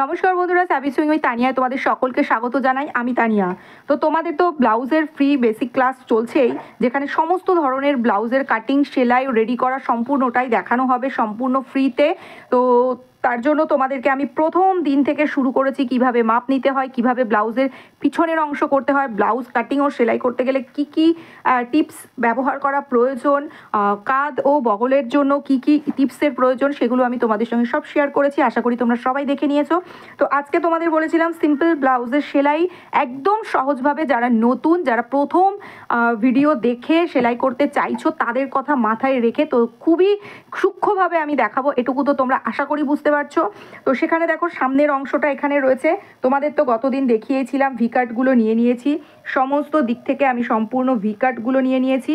নমস্কার বন্ধুরা, সাবি সুইং উইথ তানিয়ায় তোমাদের সকলকে স্বাগত জানাই। আমি তানিয়া। তো তোমাদের তো ব্লাউজের ফ্রি বেসিক ক্লাস চলছেই, যেখানে সমস্ত ধরনের ব্লাউজের কাটিং, সেলাই, রেডি করা সম্পূর্ণটাই দেখানো হবে সম্পূর্ণ ফ্রিতে। তো তার জন্য তোমাদেরকে আমি প্রথম দিন থেকে শুরু করেছি কিভাবে মাপ নিতে হয়, কিভাবে ব্লাউজের পিছনের অংশ করতে হয়, ব্লাউজ কাটিং ও সেলাই করতে গেলে কি কি টিপস ব্যবহার করা প্রয়োজন, কাঁধ ও বগলের জন্য কি কি টিপসের প্রয়োজন, সেগুলো আমি তোমাদের সঙ্গে সব শেয়ার করেছি। আশা করি তোমরা সবাই দেখে নিয়েছো। তো আজকে তোমাদের বলেছিলাম সিম্পল ব্লাউজের সেলাই একদম সহজভাবে, যারা নতুন, যারা প্রথম ভিডিও দেখে সেলাই করতে চাইছো তাদের কথা মাথায় রেখে তো খুবই সূক্ষ্মভাবে আমি দেখাবো, এটুকু তো তোমরা আশা করি বুঝতে পারছো। তো সেখানে দেখো সামনের অংশটা এখানে রয়েছে, তোমাদের তো গতদিন দেখিয়েছিলাম ভি কাটগুলো নিয়ে নিয়েছি, সমস্ত দিক থেকে আমি সম্পূর্ণ ভি কাটগুলো নিয়ে নিয়েছি।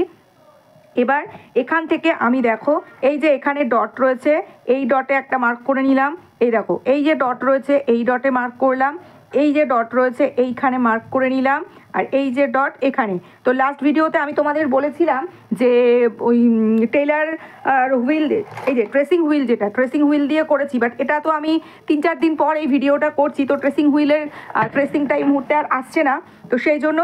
এবার এখান থেকে আমি দেখো এই যে এখানে ডট রয়েছে, এই ডটে একটা মার্ক করে নিলাম। এই দেখো এই যে ডট রয়েছে এই ডটে মার্ক করলাম, এই যে ডট রয়েছে এইখানে মার্ক করে নিলাম, আর এই যে ডট এখানে। তো লাস্ট ভিডিওতে আমি তোমাদের বলেছিলাম যে ওই টেলার হুইল, এই যে ট্রেসিং হুইল, যেটা ট্রেসিং হুইল দিয়ে করেছি, বাট এটা তো আমি 3-4 দিন পর এই ভিডিওটা করছি, তো ট্রেসিং হুইলের ট্রেসিংটা এই মুহূর্তে আর আসছে না। তো সেই জন্য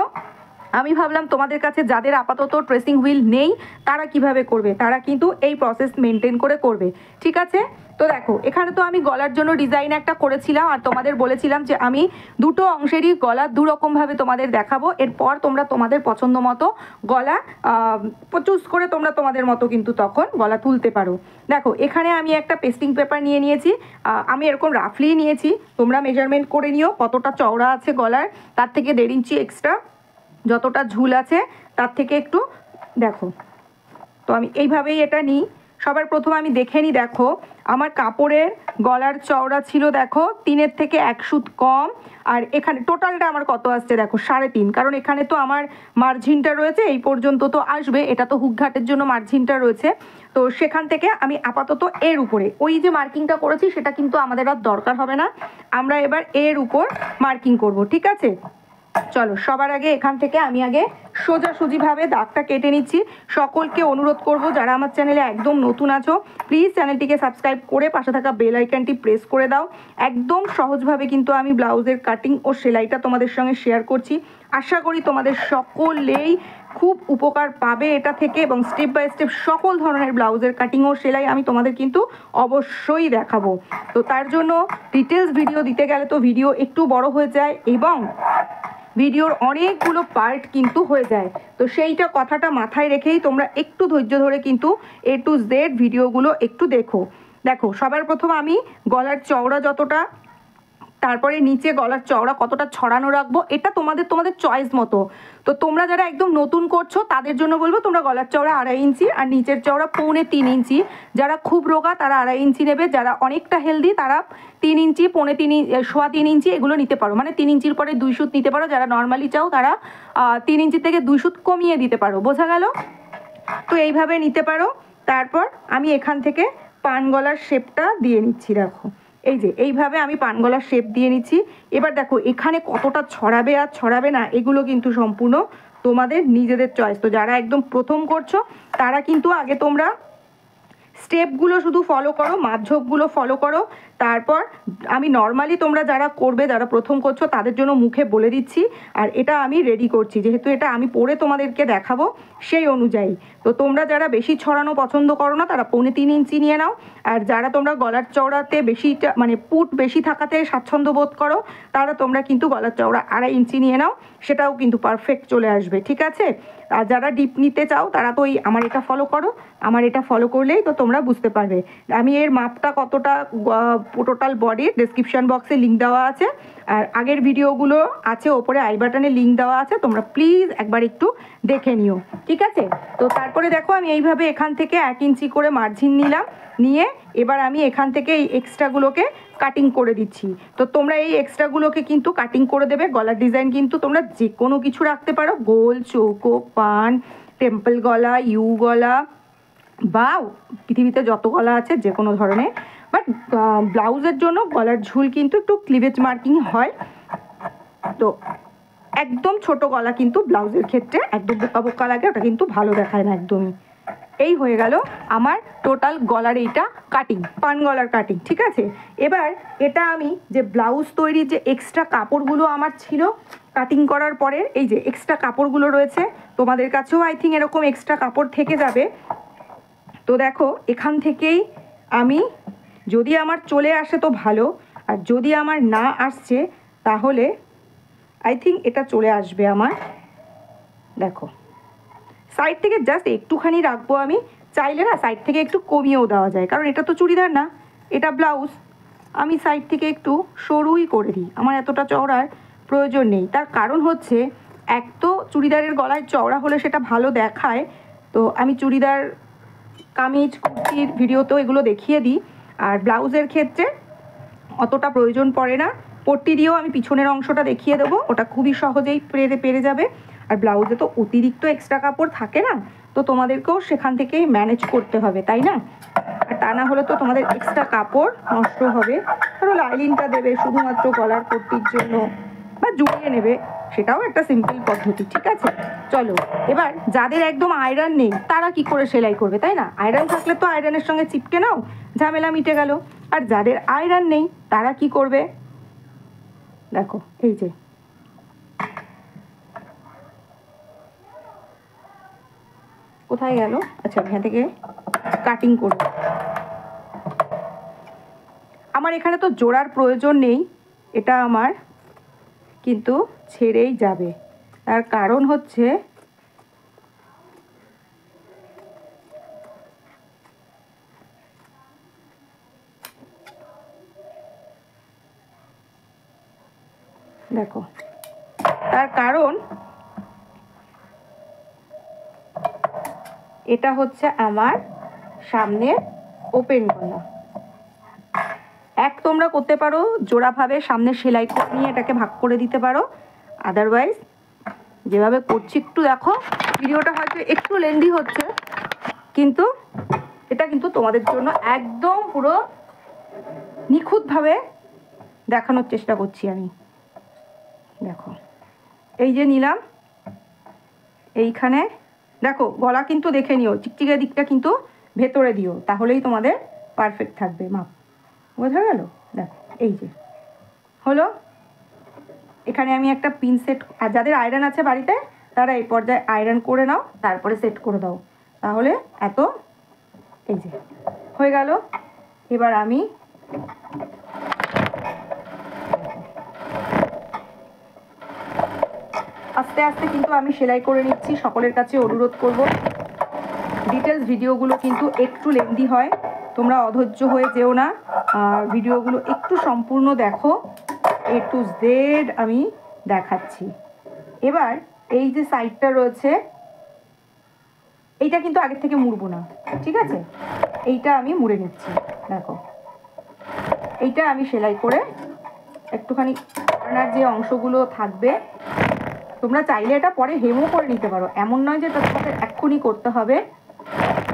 আমি ভাবলাম তোমাদের কাছে যাদের আপাতত ট্রেসিং হুইল নেই তারা কিভাবে করবে, তারা কিন্তু এই প্রসেস মেনটেন করে করবে, ঠিক আছে। তো দেখো এখানে তো আমি গলার জন্য ডিজাইন একটা করেছিলাম, আর তোমাদের বলেছিলাম যে আমি দুটো অংশেরই গলা দুরকমভাবে তোমাদের দেখাবো। এরপর তোমরা তোমাদের পছন্দ মতো গলা চুজ করে তোমরা তোমাদের মতো কিন্তু তখন গলা তুলতে পারো। দেখো এখানে আমি একটা পেস্টিং পেপার নিয়ে নিয়েছি, আমি এরকম রাফলি নিয়েছি, তোমরা মেজারমেন্ট করে নিও কতটা চওড়া আছে গলার, তার থেকে 1.5 ইঞ্চি এক্সট্রা, যতটা ঝুল আছে তার থেকে একটু দেখো। তো আমি এইভাবেই এটা নিই। সবার প্রথম আমি দেখে নিই, দেখো আমার কাপড়ের গলার চওড়া ছিল দেখো 3-এর থেকে 1 সুত কম, আর এখানে টোটালটা আমার কত আসছে দেখো 3.5, কারণ এখানে তো আমার মার্জিনটা রয়েছে এই পর্যন্ত তো আসবে, এটা তো হুকঘাটের জন্য মার্জিনটা রয়েছে। তো সেখান থেকে আমি আপাতত এর উপরে ওই যে মার্কিংটা করেছি সেটা কিন্তু আমাদের আর দরকার হবে না, আমরা এবার এর উপর মার্কিং করব, ঠিক আছে। চলো সবার আগে এখান থেকে আমি আগে সোজাসুজিভাবে দাগটা কেটে নিচ্ছি। সকলকে অনুরোধ করব যারা আমার চ্যানেলে একদম নতুন আছো, প্লিজ চ্যানেলটিকে সাবস্ক্রাইব করে পাশে থাকা বেল আইকনটি প্রেস করে দাও। একদম সহজভাবে কিন্তু আমি ব্লাউজের কাটিং ও সেলাইটা তোমাদের সঙ্গে শেয়ার করছি। আশা করি তোমাদের সকলেই খুব উপকার পাবে এটা থেকে, এবং স্টেপ বাই স্টেপ সকল ধরনের ব্লাউজের কাটিং ও সেলাই আমি তোমাদের কিন্তু অবশ্যই দেখাবো। তো তার জন্য ডিটেলস ভিডিও দিতে গেলে তো ভিডিও একটু বড় হয়ে যায় এবং ভিডিওর অনেকগুলো পার্ট কিন্তু হয়ে যায়। তো সেইটা কথাটা মাথায় রেখেই তোমরা একটু ধৈর্য ধরে কিন্তু A to Z ভিডিওগুলো একটু দেখো। দেখো সবার প্রথম আমি গলার চওড়া যতটা, তারপরে নিচে গলার চওড়া কতটা ছড়ানো রাখবো, এটা তোমাদের চয়েস মতো। তো তোমরা যারা একদম নতুন করছো তাদের জন্য বলবো তোমরা গলার চওড়া 2.5 ইঞ্চি আর নিচের চওড়া 2.25 ইঞ্চি, যারা খুব রোগা তারা 2.5 ইঞ্চি নেবে, যারা অনেকটা হেলদি তারা 3 ইঞ্চি, 3.25 ইঞ্চি এগুলো নিতে পারো, মানে 3 ইঞ্চির পরে 2 সুত নিতে পারো, যারা নর্মালি চাও তারা 3 ইঞ্চি থেকে 2 সুত কমিয়ে দিতে পারো, বোঝা গেল। তো এইভাবে নিতে পারো। তারপর আমি এখান থেকে পান গলার শেপটা দিয়ে নিচ্ছি, দেখো এই যে এইভাবে আমি পান গলার শেপ দিয়ে নিচ্ছি। এবার দেখো এখানে কতটা ছড়াবে আর ছড়াবে না এগুলো কিন্তু সম্পূর্ণ তোমাদের নিজেদের চয়েস। তো যারা একদম প্রথম করছো তারা কিন্তু আগে তোমরা স্টেপগুলো শুধু ফলো করো, মাপঝোপগুলো ফলো করো। তারপর আমি নর্মালি তোমরা যারা করবে, যারা প্রথম করছো তাদের জন্য মুখে বলে দিচ্ছি, আর এটা আমি রেডি করছি যেহেতু এটা আমি পরে তোমাদেরকে দেখাবো সেই অনুযায়ী। তো তোমরা যারা বেশি ছড়ানো পছন্দ করো না তারা 3.25 ইঞ্চি নিয়ে নাও, আর যারা তোমরা গলার চওড়াতে বেশি মানে পুট বেশি থাকাতে স্বাচ্ছন্দ্য বোধ করো তারা তোমরা কিন্তু গলার চওড়া 2.5 ইঞ্চি নিয়ে নাও, সেটাও কিন্তু পারফেক্ট চলে আসবে, ঠিক আছে। আর যারা ডিপ নিতে চাও তারা তো আমার এটা ফলো করো, আমার এটা ফলো করলেই তো তোমরা বুঝতে পারবে। আমি এর মাপটা কতটা টোটাল বডির ডেসক্রিপশন বক্সে লিঙ্ক দেওয়া আছে, আর আগের ভিডিওগুলো আছে ওপরে আই বাটনে লিঙ্ক দেওয়া আছে, তোমরা প্লিজ একবার একটু দেখে নিও, ঠিক আছে। তো তারপরে দেখো আমি এইভাবে এখান থেকে 1 ইঞ্চি করে মার্জিন নিলাম, নিয়ে এবার আমি এখান থেকে এই এক্সট্রাগুলোকে কাটিং করে দিচ্ছি। তো তোমরা এই এক্সট্রাগুলোকে কিন্তু কাটিং করে দেবে। গলার ডিজাইন কিন্তু তোমরা যে কোনো কিছু রাখতে পারো, গোল, চৌকো, পান, টেম্পল গলা, ইউ গলা, বা পৃথিবীতে যত গলা আছে যে কোনো ধরনের, বাট ব্লাউজের জন্য গলার ঝুল কিন্তু একটু ক্লিভেজ মার্কিং হয়। তো একদম ছোট গলা কিন্তু ব্লাউজের ক্ষেত্রে একদম বোকা বোকা লাগে, ওটা কিন্তু ভালো দেখায় না একদমই। এই হয়ে গেল আমার টোটাল গলার এইটা কাটিং, পান গলার কাটিং। ঠিক আছে, এবার এটা আমি যে ব্লাউজ তৈরির যে এক্সট্রা কাপড়গুলো আমার ছিল কাটিং করার পরে, এই যে এক্সট্রা কাপড়গুলো রয়েছে, তোমাদের কাছেও আই থিঙ্ক এরকম এক্সট্রা কাপড় থেকে যাবে। তো দেখো এখান থেকেই আমি, যদি আমার চলে আসে তো ভালো, আর যদি আমার না আসছে তাহলে আই থিঙ্ক এটা চলে আসবে আমার। দেখো সাইড থেকে জাস্ট একটুখানি রাখবো আমি, চাইলে না সাইড থেকে একটু কমিয়েও দেওয়া যায়, কারণ এটা তো চুড়িদার না, এটা ব্লাউজ। আমি সাইড থেকে একটু সরুই করে দিই, আমার এতটা চওড়ার প্রয়োজন নেই। তার কারণ হচ্ছে, এক তো চুড়িদারের গলায় চওড়া হলে সেটা ভালো দেখায়, তো আমি চুড়িদার কামিজ কুর্তির ভিডিওতেও এগুলো দেখিয়ে দিই। আর ব্লাউজের ক্ষেত্রে অতটা প্রয়োজন পড়ে না, পট্টি দিয়েও আমি পিছনের অংশটা দেখিয়ে দেবো, ওটা খুবই সহজেই পেরে যাবে। আর ব্লাউজে তো অতিরিক্ত এক্সট্রা কাপড় থাকে না, তো তোমাদেরকেও সেখান থেকেই ম্যানেজ করতে হবে, তাই না? আর তা না হলে তো তোমাদের এক্সট্রা কাপড় নষ্ট হবে। ধরো লাইলিনটা দেবে শুধুমাত্র গলার পট্টির জন্য, বা জুড়িয়ে নেবে, সেটাও একটা সিম্পল পদ্ধতি। ঠিক আছে, চলো এবার যাদের একদম আয়রন নেই তারা কি করে সেলাই করবে, তাই না? আয়রন থাকলে তো আয়রনের সঙ্গে চিপকে নাও, ঝামেলা মিটে গেল। আর যাদের আয়রন নেই তারা কি করবে, দেখো এই যে কোথায় গেল, আচ্ছা এখান থেকে কাটিং করব। আমার এখানে তো জোড়ার প্রয়োজন নেই, এটা আমার কিন্তু ছেড়েই যাবে। তার কারণ হচ্ছে, দেখো তার কারণ এটা হচ্ছে আমার সামনে ওপেন গলা। এক তোমরা করতে পারো জোড়াভাবে সামনে সেলাই করে নিয়ে এটাকে ভাগ করে দিতে পারো, আদারওয়াইজ যেভাবে করছি একটু দেখো, ভিডিওটা হয়তো একটু লেন্দি হচ্ছে, কিন্তু এটা কিন্তু তোমাদের জন্য একদম পুরো নিখুঁতভাবে দেখানোর চেষ্টা করছি আমি। দেখো এই যে নিলাম, এইখানে দেখো গলা কিন্তু দেখে নিও, চিকচিকে দিকটা কিন্তু ভেতরে দিও, তাহলেই তোমাদের পারফেক্ট থাকবে মাপ। বোঝা গেল? দেখো এই যে হলো, এখানে আমি একটা পিন সেট, আর যাদের আয়রন আছে বাড়িতে তারা এই পর্যায়ে আয়রন করে নাও, তারপরে সেট করে দাও, তাহলে এত এই যে হয়ে গেল। এবার আমি আস্তে আস্তে কিন্তু আমি সেলাই করে নিচ্ছি। সকলের কাছে অনুরোধ করব, ডিটেলস ভিডিওগুলো কিন্তু একটু লেন্দি হয়, তোমরা অধৈর্য হয়ে যেও না, আর ভিডিওগুলো একটু সম্পূর্ণ দেখো, A to Z আমি দেখাচ্ছি। এবার এই যে সাইডটা রয়েছে এইটা কিন্তু আগের থেকে মুড়বো না, ঠিক আছে? এইটা আমি মুড়ে নিচ্ছি। দেখো এইটা আমি সেলাই করে একটুখানি কর্নার যে অংশগুলো থাকবে, তোমরা চাইলে এটা পরে হেমও করে নিতে পারো, এমন নয় যে এটা তোমাদের এক্ষুনি করতে হবে।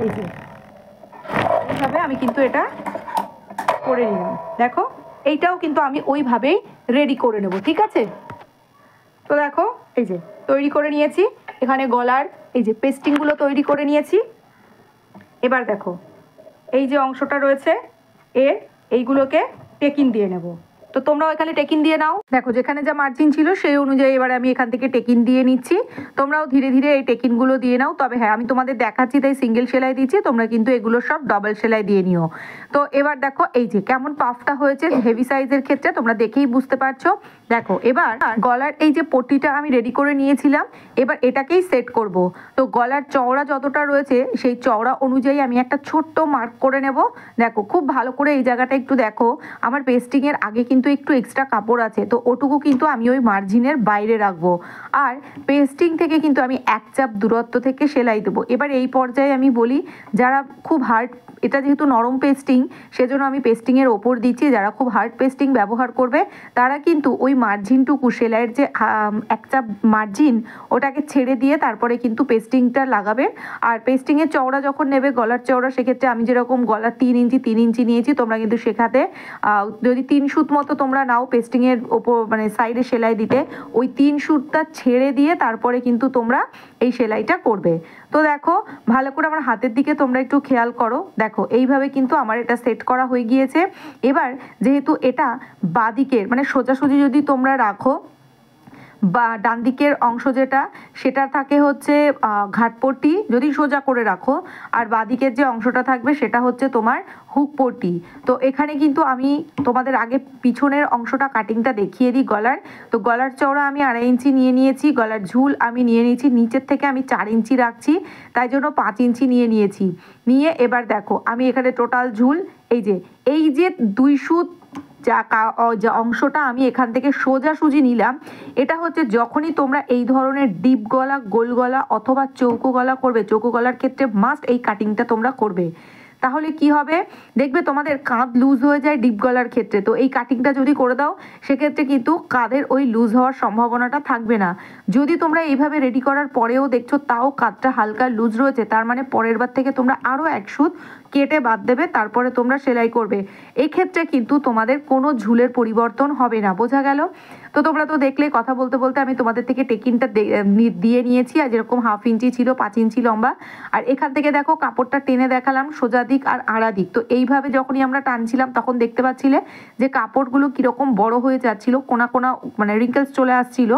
এই যে এইভাবে আমি কিন্তু এটা করে নিলাম, দেখো এইটাও কিন্তু আমি ওইভাবেই রেডি করে নেব। ঠিক আছে, তো দেখো এই যে তৈরি করে নিয়েছি, এখানে গলার এই যে পেস্টিংগুলো তৈরি করে নিয়েছি। এবার দেখো এই যে অংশটা রয়েছে এর, এইগুলোকে টেকিং দিয়ে নেব। তো তোমরাও এখানে টেকিং দিয়ে নাও, দেখো যেখানে যা মার্জিন ছিল সেই অনুযায়ী এবার আমি এখান থেকে টেকিং দিয়ে নিচ্ছি। তোমরাও ধীরে ধীরে এই টেকিংগুলো দিয়ে নাও, তবে হ্যাঁ আমি তোমাদের দেখাচ্ছি তাই সিঙ্গেল সেলাই দিচ্ছি, তোমরা কিন্তু এগুলো সব ডবল সেলাই দিয়ে নিও। তো এবার দেখো এই যে কেমন পাফটা হয়েছে, হেভি সাইজের ক্ষেত্রে তোমরা দেখেই বুঝতে পারছো। দেখো এবার গলার এই যে পট্টিটা আমি রেডি করে নিয়েছিলাম, এবার এটাকেই সেট করব। তো গলার চওড়া যতটা রয়েছে সেই চওড়া অনুযায়ী আমি একটা ছোট্ট মার্ক করে নেব। দেখো খুব ভালো করে এই জায়গাটা একটু দেখো, আমার পেস্টিংয়ের আগে কিন্তু একটু এক্সট্রা কাপড় আছে, তো ওটুকু কিন্তু আমি ওই মার্জিনের বাইরে রাখবো। আর পেস্টিং থেকে কিন্তু আমি এক চাপ দূরত্ব থেকে সেলাই দেবো। এবার এই পর্যায়ে আমি বলি, যারা খুব হার্ড, এটা যেহেতু নরম পেস্টিং সেজন্য আমি পেস্টিংয়ের ওপর দিচ্ছি, যারা খুব হার্ড পেস্টিং ব্যবহার করবে তারা কিন্তু ওই মার্জিনটুকু, সেলাইয়ের যে একটা মার্জিন ওটাকে ছেড়ে দিয়ে তারপরে কিন্তু পেস্টিংটা লাগাবে। আর পেস্টিংয়ের চওড়া যখন নেবে, গলার চওড়া, সেক্ষেত্রে আমি যেরকম গলার 3 ইঞ্চি নিয়েছি, তোমরা কিন্তু শেখাতে যদি 3 সুত মতো তোমরা নাও পেস্টিংয়ের ওপর মানে সাইডে সেলাই দিতে, ওই 3 সুতটা ছেড়ে দিয়ে তারপরে কিন্তু তোমরা এই সেলাইটা করবে। তো দেখো ভালো করে আমার হাতের দিকে তোমরা একটু খেয়াল করো, দেখো এইভাবে কিন্তু আমার এটা সেট করা হয়ে গিয়েছে। এবার যেহেতু এটা বাঁদিকের মানে সোজাসুজি যদি তোমরা রাখো, বা ডান দিকের অংশ যেটা সেটা থাকে হচ্ছে ঘাটপট্টি যদি সোজা করে রাখো, আর বাঁদিকের যে অংশটা থাকবে সেটা হচ্ছে তোমার হুক পট্টি। তো এখানে কিন্তু আমি তোমাদের আগে পিছনের অংশটা কাটিংটা দেখিয়ে দিই গলার। তো গলার চওড়া আমি 2.5 ইঞ্চি নিয়ে নিয়েছি, গলার ঝুল আমি নিয়ে নিয়েছি নিচের থেকে আমি 4 ইঞ্চি রাখছি, তাই জন্য 5 ইঞ্চি নিয়ে নিয়েছি। নিয়ে এবার দেখো আমি এখানে টোটাল ঝুল এই যে 2 সুত যা অংশটা আমি এখান থেকে সোজাসুজি নিলাম, এটা হচ্ছে যখনই তোমরা এই ধরনের ডিপ গলা, গোল গলা অথবা চৌকো গলা করবে, চৌকো গলার ক্ষেত্রে মাস্ট এই কাটিংটা তোমরা করবে। তাহলে কি হবে, দেখবে তোমাদের কাঁধ লুজ হয়ে যায় ডিপ গলার ক্ষেত্রে। তো এই কাটিংটা যদি করে দাও সেক্ষেত্রে কিন্তু কাঁধের ওই লুজ হওয়ার সম্ভাবনাটা থাকবে না। যদি তোমরা এইভাবে রেডি করার পরেও দেখছো তাও কাঁধটা হালকা লুজ রয়েছে, তার মানে পরের বার থেকে তোমরা আরও 1 সুত কেটে বাদ দেবে, তারপরে তোমরা সেলাই করবে। এই ক্ষেত্রে কিন্তু তোমাদের কোনো ঝুলের পরিবর্তন হবে না, বোঝা গেল? তো তোমরা তো দেখলে কথা বলতে বলতে আমি তোমাদের থেকে টেকিংটা দিয়ে নিয়েছি, আর যেরকম 1/2 ইঞ্চি ছিল 5 ইঞ্চি লম্বা। আর এখান থেকে দেখো কাপড়টা টেনে দেখালাম সোজা দিক আর আড়া দিক। তো এইভাবে যখনই আমরা টানছিলাম তখন দেখতে পাচ্ছিলে যে কাপড়গুলো কীরকম বড় হয়ে যাচ্ছিল, কোনা কোনা মানে রিঙ্কেলস চলে আসছিল।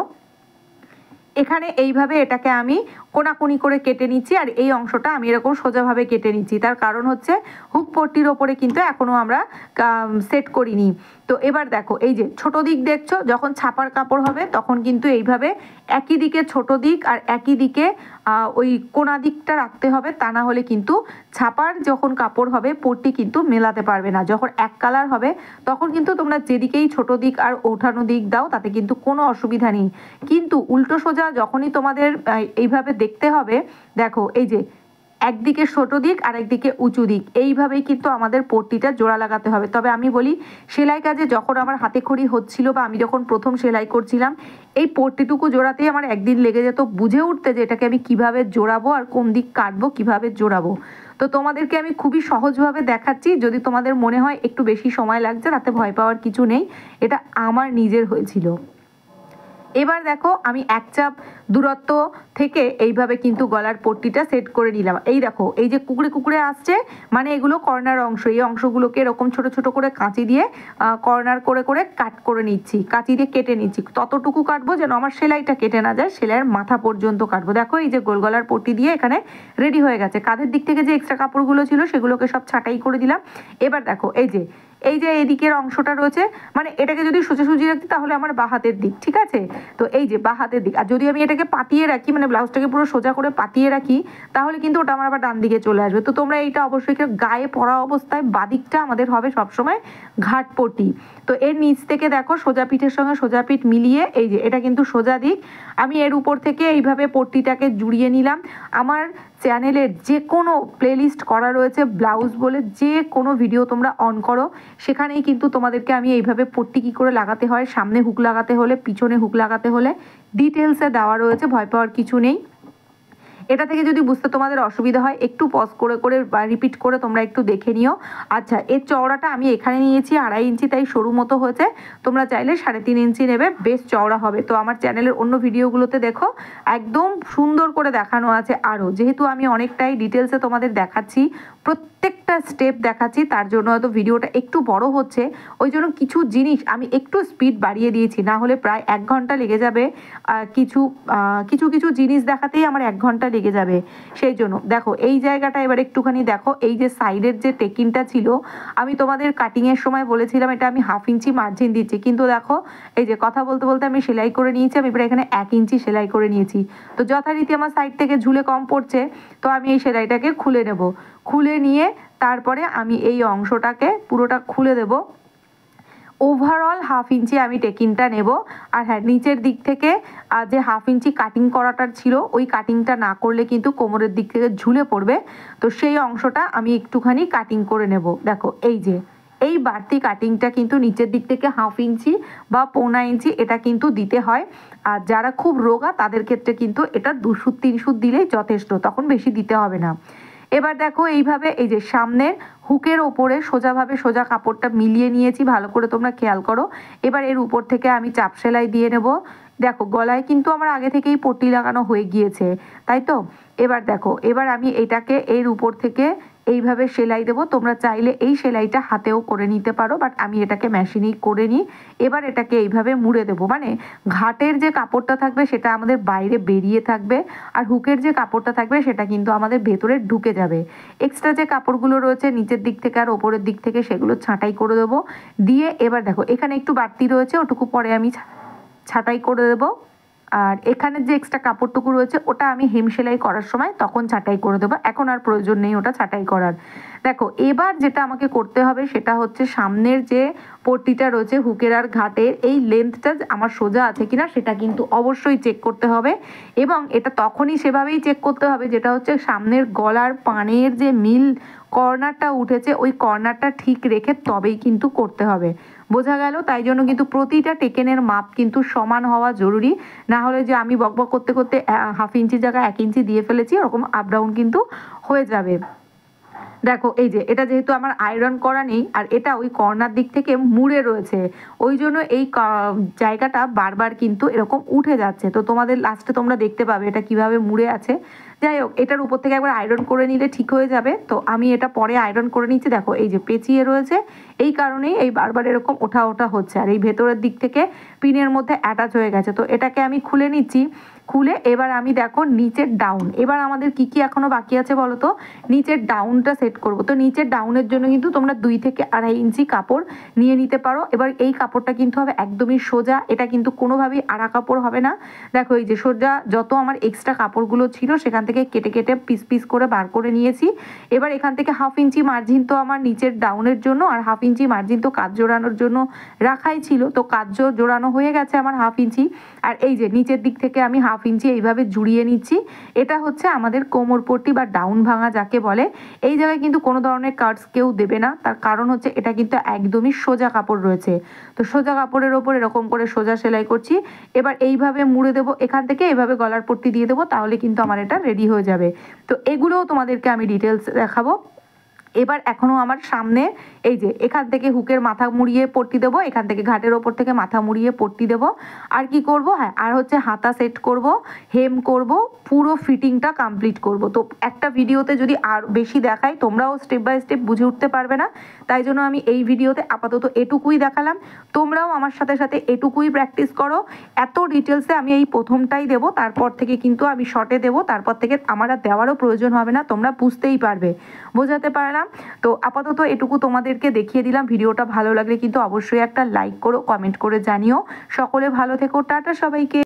এখানে এইভাবে এটাকে আমি কোনাকুনি করে কেটে নিচ্ছি, আর এই অংশটা আমি এরকম সোজাভাবে কেটে নিচ্ছি। তার কারণ হচ্ছে হুক পট্টির ওপরে কিন্তু এখনও আমরা সেট করিনি। তো এবার দেখো এই যে ছোট দিক দেখছো, যখন ছাপার কাপড় হবে তখন কিন্তু এইভাবে একই দিকে ছোট দিক আর একই দিকে ওই কোনা দিকটা রাখতে হবে, তা না হলে কিন্তু ছাপার যখন কাপড় হবে পট্টি কিন্তু মেলাতে পারবে না। যখন এক কালার হবে তখন কিন্তু তোমরা যেদিকেই ছোট দিক আর ওঠানো দিক দাও তাতে কিন্তু কোনো অসুবিধা নেই। কিন্তু উল্টো সোজা যখনই তোমাদের এইভাবে দেখতে হবে, দেখো এই যে একদিকে ছোট দিক আর একদিকে উঁচু দিক, এইভাবেই কিন্তু আমাদের পট্টিটা জোড়া লাগাতে হবে। তবে আমি বলি সেলাই কাজে যখন আমার হাতে খড়ি হচ্ছিল বা আমি যখন প্রথম সেলাই করছিলাম, এই পট্টিটুকু জোড়াতেই আমার একদিন লেগে যেত বুঝে উঠতে যে এটাকে আমি কিভাবে জোড়াবো আর কোন দিক কাটবো, কিভাবে জোড়াবো। তো তোমাদেরকে আমি খুবই সহজভাবে দেখাচ্ছি, যদি তোমাদের মনে হয় একটু বেশি সময় লাগছে তাতে ভয় পাওয়ার কিছু নেই, এটা আমার নিজের হয়েছিল। এবার দেখো আমি 1 চাপ দূরত্ব থেকে এইভাবে কিন্তু গলার পট্টিটা সেট করে নিলাম। এই দেখো এই যে কুকড়ে কুকড়ে আসছে মানে এগুলো কর্নার অংশ, এই অংশগুলোকে এরকম ছোট ছোট করে কাঁচি দিয়ে কর্নার করে করে কাট করে নিচ্ছি, কাঁচি দিয়ে কেটে নিচ্ছি। ততটুকু কাটবো যেন আমার সেলাইটা কেটে না যায়, সেলাইয়ের মাথা পর্যন্ত কাটবো। দেখো এই যে গোল গলার পট্টি দিয়ে এখানে রেডি হয়ে গেছে। কাঁধের দিক থেকে যে এক্সট্রা কাপড়গুলো ছিল সেগুলোকে সব ছাঁটাই করে দিলাম। এবার দেখো এই যে এদিকের অংশটা রয়েছে, মানে এটাকে যদি সোজাসুজি রাখি তাহলে আমার বাঁ হাতের দিক, ঠিক আছে? তো এই যে বাঁ হাতের দিক, আর যদি আমি এটাকে পাতিয়ে রাখি মানে ব্লাউজটাকে পুরো সোজা করে পাতিয়ে রাখি তাহলে কিন্তু ওটা আমার আবার ডান দিকে চলে আসবে। তো তোমরা এইটা অবশ্যই গায়ে পরা অবস্থায় বাদিকটা আমাদের হবে সবসময় ঘাট পট্টি। তো এর নিচ থেকে দেখো সোজা পিঠের সঙ্গে সোজা পিঠ মিলিয়ে এই যে এটা কিন্তু সোজা দিক, আমি এর উপর থেকে এইভাবে পট্টিটাকে জুড়িয়ে নিলাম। আমার চ্যানেলের যে কোনো প্লেলিস্ট করা রয়েছে ব্লাউজ বলে, যে কোনো ভিডিও তোমরা অন করো সেখানেই কিন্তু তোমাদেরকে আমি এইভাবে পট্টি কী করে লাগাতে হয়, সামনে হুক লাগাতে হলে পিছনে হুক লাগাতে হলে ডিটেলসে দেওয়া রয়েছে, ভয় পাওয়ার কিছু নেই। এটা থেকে যদি বুঝতে তোমাদের অসুবিধা হয় একটু পজ করে করে বা রিপিট করে তোমরা একটু দেখে নিও। আচ্ছা এর চওড়াটা আমি এখানে নিয়েছি 2.5 ইঞ্চি, তাই সরু মতো হয়েছে, তোমরা চাইলে 3.5 ইঞ্চি নেবে, বেশ চওড়া হবে। তো আমার চ্যানেলের অন্য ভিডিওগুলোতে দেখো একদম সুন্দর করে দেখানো আছে। আরও যেহেতু আমি অনেকটাই ডিটেলসে তোমাদের দেখাচ্ছি, প্রত্যেকটা স্টেপ দেখাচ্ছি, তার জন্য হয়তো ভিডিওটা একটু বড় হচ্ছে, ওই জন্য কিছু জিনিস আমি একটু স্পিড বাড়িয়ে দিয়েছি, না হলে প্রায় 1 ঘন্টা লেগে যাবে কিছু কিছু কিছু জিনিস দেখাতেই আমার 1 ঘন্টা লেগে যাবে। সেই জন্য দেখো এই জায়গাটা এবার একটুখানি দেখো, এই যে সাইডের যে টেকিংটা ছিল আমি তোমাদের কাটিংয়ের সময় বলেছিলাম এটা আমি 1/2 ইঞ্চি মার্জিন দিচ্ছি, কিন্তু দেখো এই যে কথা বলতে বলতে আমি সেলাই করে নিয়েছি, আমি এবার এখানে 1 ইঞ্চি সেলাই করে নিয়েছি। তো যথারীতি আমার সাইড থেকে ঝুলে কম পড়ছে, তো আমি এই সেলাইটাকে খুলে নেব, খুলে নিয়ে তারপরে আমি এই অংশটাকে পুরোটা খুলে দেব। ওভারঅল 1/2 ইঞ্চি আমি টেকিংটা নেব। আর হ্যাঁ, নিচের দিক থেকে যে 1/2 ইঞ্চি কাটিং করাটার ছিল ওই কাটিংটা না করলে কিন্তু কোমরের দিক থেকে ঝুলে পড়বে, তো সেই অংশটা আমি একটুখানি কাটিং করে নেব। দেখো এই যে এই বাড়তি কাটিংটা কিন্তু নিচের দিক থেকে 1/2 ইঞ্চি বা 1.25 ইঞ্চি এটা কিন্তু দিতে হয়। আর যারা খুব রোগা তাদের ক্ষেত্রে কিন্তু এটা 2 সুত 3 সুত দিলেই যথেষ্ট, তখন বেশি দিতে হবে না। এবার দেখো এইভাবে এই যে সামনের হুকের ওপরে সোজাভাবে সোজা কাপড়টা মিলিয়ে নিয়েছি, ভালো করে তোমরা খেয়াল করো। এবার এর উপর থেকে আমি চাপ সেলাই দিয়ে নেব। দেখো গলায় কিন্তু আমার আগে থেকেই পট্টি লাগানো হয়ে গিয়েছে, তাই তো? এবার দেখো, এবার আমি এটাকে এর উপর থেকে এইভাবে সেলাই দেবো। তোমরা চাইলে এই সেলাইটা হাতেও করে নিতে পারো, বাট আমি এটাকে মেশিনেই করে নিই। এবার এটাকে এইভাবে মুড়ে দেবো, মানে ঘাটের যে কাপড়টা থাকবে সেটা আমাদের বাইরে বেরিয়ে থাকবে, আর হুকের যে কাপড়টা থাকবে সেটা কিন্তু আমাদের ভেতরে ঢুকে যাবে। এক্সট্রা যে কাপড়গুলো রয়েছে নিচের দিক থেকে আর ওপরের দিক থেকে সেগুলো ছাঁটাই করে দেবো। দিয়ে এবার দেখো এখানে একটু বাড়তি রয়েছে, ওটুকু পরে আমি ছাঁটাই করে দেবো। আর এখানে যে এক্সট্রা কাপড়টুকু রয়েছে ওটা আমি হেম সেলাই করার সময় তখন ছাঁটাই করে দেবো, এখন আর প্রয়োজন নেই ওটা ছাঁটাই করার। দেখো এবার যেটা আমাকে করতে হবে সেটা হচ্ছে সামনের যে পট্টিটা রয়েছে হুকের আর ঘাটের, এই লেন্থটা আমার সোজা আছে কিনা সেটা কিন্তু অবশ্যই চেক করতে হবে। এবং এটা তখনই সেভাবেই চেক করতে হবে যেটা হচ্ছে সামনের গলার পানের যে মিল কর্নারটা উঠেছে ওই কর্নারটা ঠিক রেখে তবেই কিন্তু করতে হবে। বোঝা গেল? তাই জন্য কিন্তু প্রতিটা টেকেনের মাপ কিন্তু সমান হওয়া জরুরি, না হলে যে আমি বকবক করতে করতে 1/2 ইঞ্চি জায়গায় 1 ইঞ্চি দিয়ে ফেলেছি ওরকম আপ ডাউন কিন্তু হয়ে যাবে। দেখো এই যে এটা যেহেতু আমার আয়রন করা নেই আর এটা ওই কর্নার দিক থেকে মুড়ে রয়েছে, ওই জন্য এই জায়গাটা বারবার কিন্তু এরকম উঠে যাচ্ছে। তো তোমাদের লাস্টে তোমরা দেখতে পাবে এটা কিভাবে মুড়ে আছে। যাই হোক, এটার উপর থেকে একবার আয়রন করে নিলে ঠিক হয়ে যাবে। তো আমি এটা পরে আয়রন করে নিচ্ছি। দেখো এই যে পেঁচিয়ে রয়েছে, এই কারণেই এই বারবার এরকম ওঠা ওঠা হচ্ছে, আর এই ভেতরের দিক থেকে পিনের মধ্যে অ্যাটাচ হয়ে গেছে। তো এটাকে আমি খুলে নিচ্ছি। খুলে এবার আমি দেখো নিচের ডাউন, এবার আমাদের কি কি এখনো বাকি আছে বলো তো? নিচের ডাউনটা সেট করব। তো নিচের ডাউনের জন্য কিন্তু তোমরা 2 থেকে 2.5 ইঞ্চি কাপড় নিয়ে নিতে পারো। এবার এই কাপড়টা কিন্তু হবে একদমই সোজা, এটা কিন্তু কোনোভাবেই আড়া কাপড় হবে না। দেখো এই যে সোজা যত আমার এক্সট্রা কাপড়গুলো ছিল সেখান থেকে কেটে কেটে পিস পিস করে বার করে নিয়েছি। এবার এখান থেকে 1/2 ইঞ্চি মার্জিন তো আমার নিচের ডাউনের জন্য, আর 1/2 ইঞ্চি মার্জিন তো কাজ জোড়ানোর জন্য রাখাই ছিল। তো কাজ জোড়ানো হয়ে গেছে আমার 1/2 ইঞ্চি। আর এই যে নিচের দিক থেকে আমি 1/2 ইঞ্চি এইভাবে জুড়িয়ে নিচ্ছি। এটা হচ্ছে আমাদের কোমর পট্টি বা ডাউন ভাঙা যাকে বলে। এই জায়গায় কিন্তু কোনো ধরনের কাটস কেউ দেবে না, তার কারণ হচ্ছে এটা কিন্তু একদমই সোজা কাপড় রয়েছে। তো সোজা কাপড়ের ওপর এরকম করে সোজা সেলাই করছি। এবার এইভাবে মুড়ে দেবো, এখান থেকে এইভাবে গলার পট্টি দিয়ে দেবো, তাহলে কিন্তু আমার এটা রেডি হয়ে যাবে। তো এগুলোও তোমাদেরকে আমি ডিটেলস দেখাবো। এবার এখনও আমার সামনে এই যে এখান থেকে হুকের মাথা মুড়িয়ে পট্টি দেবো, এখান থেকে ঘাটের ওপর থেকে মাথা মুড়িয়ে পট্টি দেবো। আর কি করব, হ্যাঁ আর হচ্ছে হাতা সেট করব, হেম করব, পুরো ফিটিংটা কমপ্লিট করব। তো একটা ভিডিওতে যদি আর বেশি দেখাই তোমরাও স্টেপ বাই স্টেপ বুঝে উঠতে পারবে না, তাই জন্য আমি এই ভিডিওতে আপাতত এটুকুই দেখালাম। তোমরাও আমার সাথে সাথে এটুকুই প্র্যাকটিস করো। এত ডিটেলসে আমি এই প্রথমটাই দেবো, তারপর থেকে কিন্তু আমি শর্টে দেবো, তারপর থেকে আমার আর দেওয়ারও প্রয়োজন হবে না, তোমরা বুঝতেই পারবে। বোঝাতে পারলাম? তো আপাতত এটুকু তোমাদেরকে দেখিয়ে দিলাম। ভিডিওটা ভালো লাগলে কিন্তু অবশ্যই একটা লাইক করো, কমেন্ট করে জানিও। সকলে ভালো থেকো, টাটা সবাইকে।